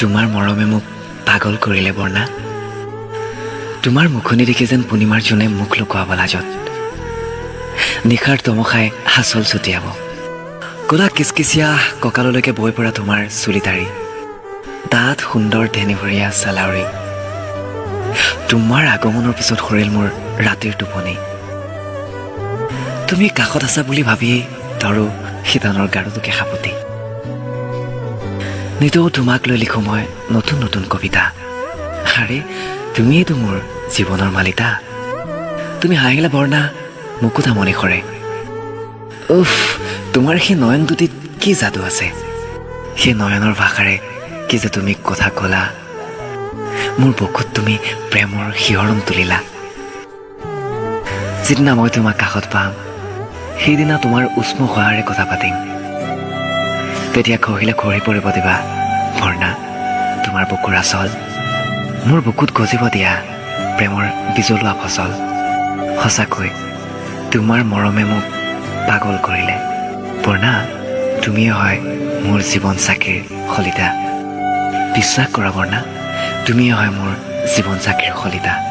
তোমাৰ মৰমে মোক পাগল কৰিলে বৰ্ণা। তোমাৰ মুখনি দেখি যেন পূৰ্ণিমাৰ জোনে মুখ লুকুৱাব লাজত। নিশাৰ তমসাই হাচল ছটিয়াব। ক'লা কিচকিচিয়া কঁকাললৈকে বৈ পৰা তোমাৰ চুলিতাৰি, ডাঠ সুন্দৰ ধেনিভৰীয়া চালাউৰি। তোমাৰ আগমনৰ পিছত সৰিল মোৰ ৰাতিৰ টোপনি। তুমি কাষত আছা বুলি ভাবিয়েই ধৰো শীতানৰ গাৰুটোকে সাপতি। নিতৌ তোমাক লৈ লিখোঁ মই নতুন নতুন কবিতা। আৰে তুমিয়েইতো মোৰ জীৱনৰ মালিতা। তুমি হাঁহিলে বৰ্ণা মোকো তামনি সৰে। উফ, তোমাৰ সেই নয়ন দুটিত কি যাদু আছে। সেই নয়নৰ ভাষাৰে কি যে তুমি কথা ক'লা। মোৰ বুকুত তুমি প্ৰেমৰ শিহৰণ তুলিলা। যিদিনা মই তোমাক কাষত পাম, সেইদিনা তোমাৰ উষ্ম সহাৰে কথা পাতিম। তেতিয়া খহিলে খহি পৰিব দিবা বৰ্ণা তোমাৰ বুকুৰ আচল। মোৰ বুকুত গজিব দিয়া প্ৰেমৰ বিজলুৱা ফচল। সঁচাকৈ তোমাৰ মৰমে মোক পাগল কৰিলে বৰ্ণা। তুমিয়ে হয় মোৰ জীৱন চাকিৰ শলিতা। বিশ্বাস কৰা বৰ্ণা, তুমিয়ে হয় মোৰ জীৱন চাকিৰ শলিতা।